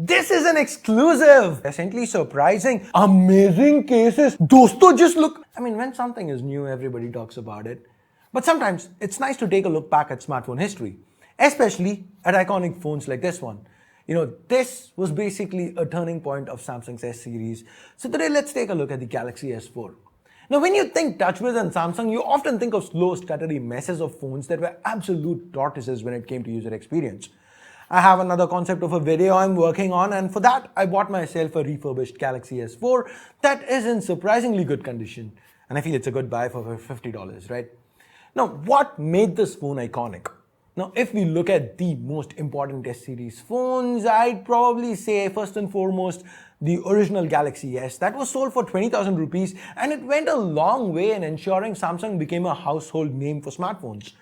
This is an exclusive, pleasantly surprising, amazing cases. Dosto, just look. I mean, when something is new, everybody talks about it. But sometimes it's nice to take a look back at smartphone history, especially at iconic phones like this one. This was basically a turning point of Samsung's S series. So today, let's take a look at the Galaxy S4. Now, when you think TouchWiz and Samsung, you often think of slow, stuttery messes of phones that were absolute tortoises when it came to user experience. I have another concept of a video I'm working on, and for that, I bought myself a refurbished Galaxy S4 that is in surprisingly good condition. And I feel it's a good buy for $50, right? Now, what made this phone iconic? Now, if we look at the most important S series phones, I'd probably say first and foremost, the original Galaxy S that was sold for 20,000 rupees, and it went a long way in ensuring Samsung became a household name for smartphones.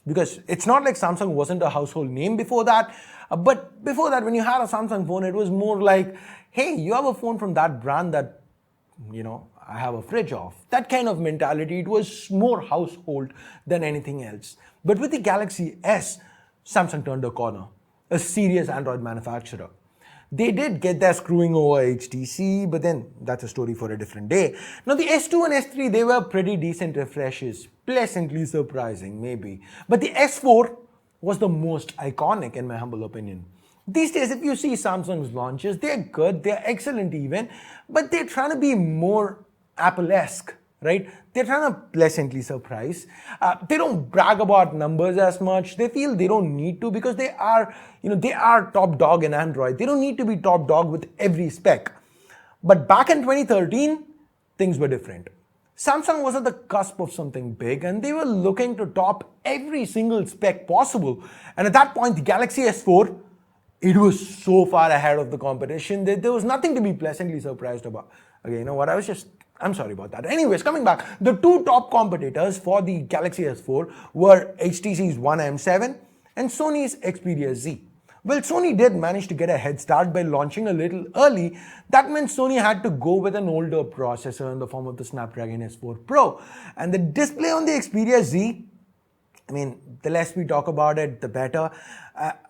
Because it's not like Samsung wasn't a household name before that, but before that, when you had a Samsung phone, it was more like, hey, you have a phone from that brand that, I have a fridge of. That kind of mentality. It was more household than anything else. But with the Galaxy S, Samsung turned a corner, a serious Android manufacturer. They did get their screwing over HTC, but then that's a story for a different day. Now, the S2 and S3, they were pretty decent refreshes, pleasantly surprising, maybe. But the S4 was the most iconic, in my humble opinion. These days, if you see Samsung's launches, they're good, they're excellent even, but they're trying to be more Apple-esque, right? They're trying to pleasantly surprise. They don't brag about numbers as much. They feel they don't need to because they are top dog in Android. They don't need to be top dog with every spec. But back in 2013, things were different. Samsung was at the cusp of something big and they were looking to top every single spec possible. And at that point, the Galaxy S4, it was so far ahead of the competition that there was nothing to be pleasantly surprised about. Okay, you know what? I'm sorry about that. Anyways, coming back, the two top competitors for the Galaxy S4 were HTC's One M7 and Sony's Xperia Z. Well, Sony did manage to get a head start by launching a little early. That meant Sony had to go with an older processor in the form of the Snapdragon S4 Pro. And the display on the Xperia Z, the less we talk about it, the better.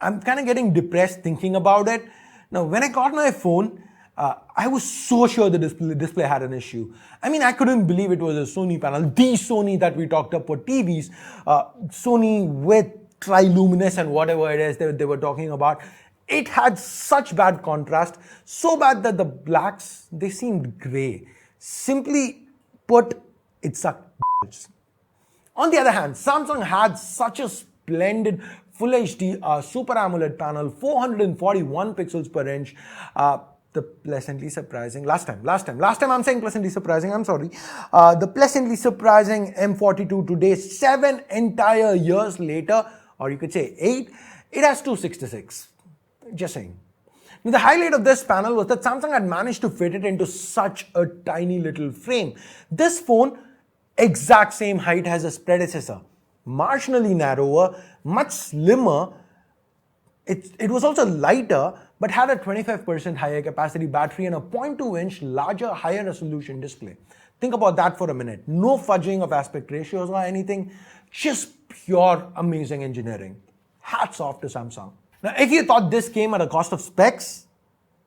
I'm kind of getting depressed thinking about it. Now, when I got my phone, I was so sure the display had an issue. I couldn't believe it was a Sony panel, the Sony that we talked up for TVs, Sony with triluminous and whatever it is they were talking about. It had such bad contrast, so bad that the blacks, they seemed gray. Simply put, it sucked. On the other hand, Samsung had such a splendid Full HD Super AMOLED panel, 441 pixels per inch. The pleasantly surprising, last time I'm saying pleasantly surprising, I'm sorry. The pleasantly surprising M42 today, 7 entire years later, or you could say 8, it has 266. Just saying. Now, the highlight of this panel was that Samsung had managed to fit it into such a tiny little frame. This phone, exact same height as its predecessor, marginally narrower, much slimmer. It was also lighter, but had a 25% higher capacity battery and a 0.2-inch larger, higher resolution display. Think about that for a minute. No fudging of aspect ratios or anything, just pure amazing engineering. Hats off to Samsung. Now, if you thought this came at a cost of specs,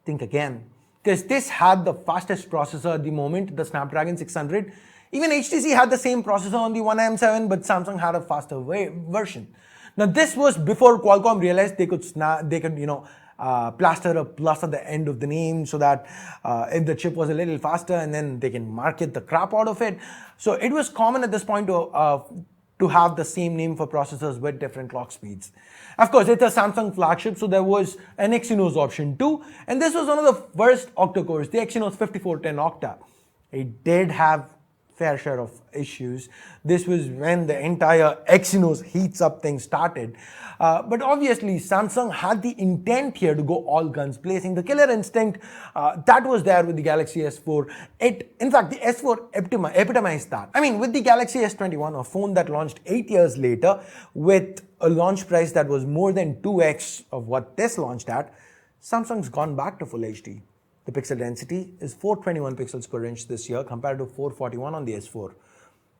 think again. Because this had the fastest processor at the moment, the Snapdragon 600. Even HTC had the same processor on the One M7, but Samsung had a faster version. Now, this was before Qualcomm realized they could plaster a plus at the end of the name so that if the chip was a little faster, and then they can market the crap out of it. So it was common at this point to have the same name for processors with different clock speeds. Of course, it's a Samsung flagship, so there was an Exynos option too. And this was one of the first octa-cores, the Exynos 5410 Octa. It did have fair share of issues. This was when the entire Exynos heats up thing started. But obviously, Samsung had the intent here to go all guns blazing. The killer instinct, that was there with the Galaxy S4. In fact, the S4 epitomized that. With the Galaxy S21, a phone that launched 8 years later with a launch price that was more than 2x of what this launched at, Samsung's gone back to Full HD. The pixel density is 421 pixels per inch this year compared to 441 on the S4.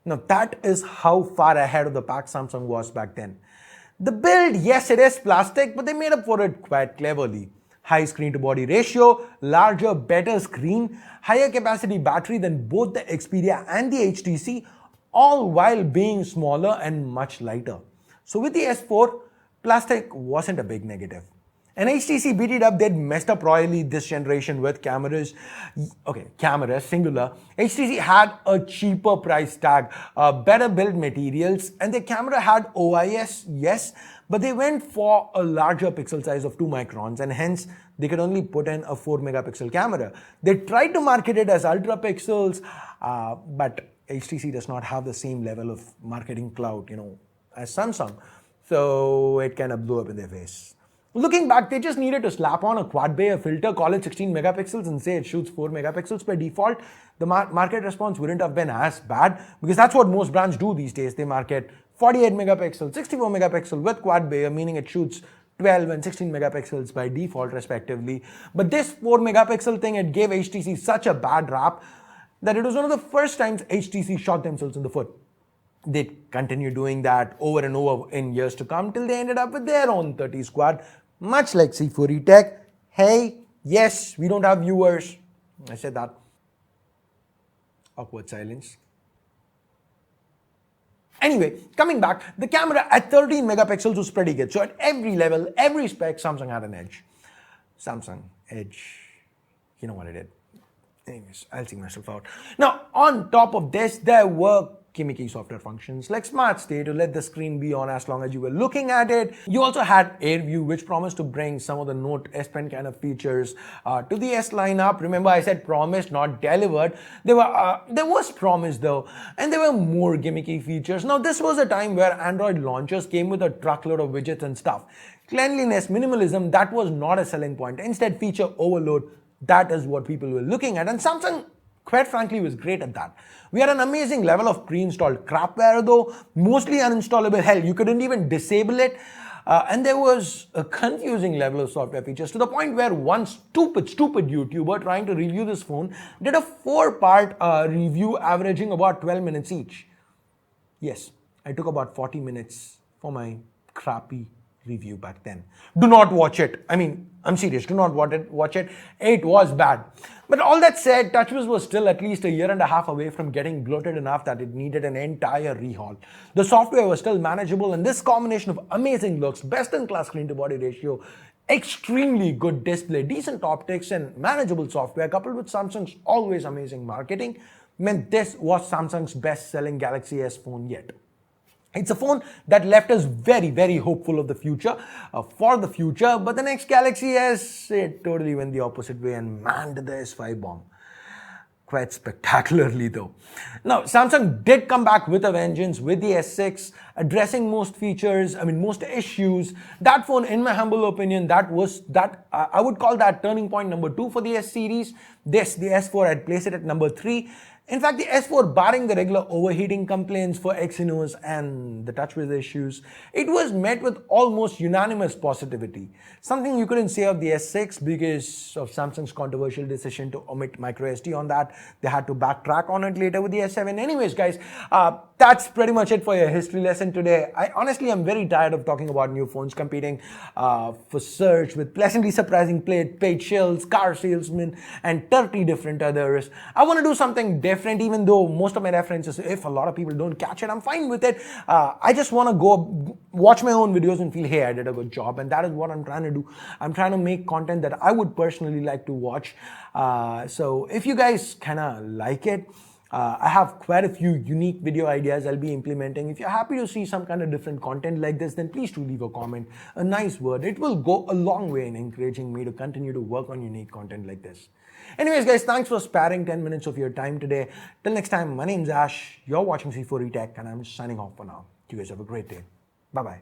Now, that is how far ahead of the pack Samsung was back then. The build, yes, it is plastic, but they made up for it quite cleverly. High screen to body ratio, larger, better screen, higher capacity battery than both the Xperia and the HTC, all while being smaller and much lighter. So with the S4, plastic wasn't a big negative. And HTC beat it up, they'd messed up royally this generation with cameras. Okay, cameras, singular. HTC had a cheaper price tag, better build materials, and the camera had OIS, yes, but they went for a larger pixel size of 2 microns, and hence they could only put in a 4 megapixel camera. They tried to market it as ultra pixels, but HTC does not have the same level of marketing clout, as Samsung. So it kind of blew up in their face. Looking back, they just needed to slap on a quad bay filter, call it 16 megapixels and say it shoots 4 megapixels by default. The market response wouldn't have been as bad because that's what most brands do these days. They market 48 megapixel, 64 megapixel with quad bay, meaning it shoots 12 and 16 megapixels by default respectively. But this 4 megapixel thing, it gave HTC such a bad rap that it was one of the first times HTC shot themselves in the foot. They continued doing that over and over in years to come till they ended up with their own 30 squad, much like C4E Tech. Hey, yes, we don't have viewers. I said that. Awkward silence. Anyway, coming back, the camera at 13 megapixels was pretty good. So at every level, every spec, Samsung had an edge. Samsung, edge, you know what it did. Anyways, I'll see myself out. Now, on top of this, there were gimmicky software functions like Smart Stay to let the screen be on as long as you were looking at it. You also had Air View, which promised to bring some of the Note S Pen kind of features to the S lineup. Remember, I said promised, not delivered. There was promise though, and there were more gimmicky features. Now, this was a time where Android launchers came with a truckload of widgets and stuff. Cleanliness, minimalism, that was not a selling point. Instead, feature overload, that is what people were looking at. And Samsung, quite frankly, was great at that. We had an amazing level of pre-installed crapware though, mostly uninstallable. Hell, you couldn't even disable it. And there was a confusing level of software features to the point where one stupid YouTuber trying to review this phone did a 4-part review averaging about 12 minutes each. Yes, I took about 40 minutes for my crappy review back then. Do not watch it. I mean, I'm serious. Do not watch it. It was bad. But all that said, TouchWiz was still at least a year and a half away from getting bloated enough that it needed an entire rehaul. The software was still manageable, and this combination of amazing looks, best-in-class screen-to-body ratio, extremely good display, decent optics, and manageable software, coupled with Samsung's always amazing marketing, meant this was Samsung's best-selling Galaxy S phone yet. It's a phone that left us very, very hopeful of the future, for the future, but the next Galaxy S, it totally went the opposite way and manned the S5 bomb. Quite spectacularly though. Now, Samsung did come back with a vengeance with the S6, addressing most features, most issues. That phone, in my humble opinion, I would call that turning point number 2 for the S series. The S4, I'd place it at number 3. In fact, the S4, barring the regular overheating complaints for Exynos and the TouchWiz issues, it was met with almost unanimous positivity. Something you couldn't say of the S6 because of Samsung's controversial decision to omit microSD on that. They had to backtrack on it later with the S7. Anyways, guys, that's pretty much it for your history lesson today. I honestly am very tired of talking about new phones competing for search with pleasantly surprising paid shills, car salesmen, and 30 different others. I want to do something different, even though most of my references, if a lot of people don't catch it, I'm fine with it. I just want to go watch my own videos and feel, hey, I did a good job. And that is what I'm trying to do. I'm trying to make content that I would personally like to watch. So if you guys kind of like it, I have quite a few unique video ideas I'll be implementing. If you're happy to see some kind of different content like this, then please do leave a comment, a nice word. It will go a long way in encouraging me to continue to work on unique content like this. Anyways, guys, thanks for sparing 10 minutes of your time today. Till next time, my name's Ash. You're watching C4E Tech, and I'm signing off for now. You guys have a great day. Bye-bye.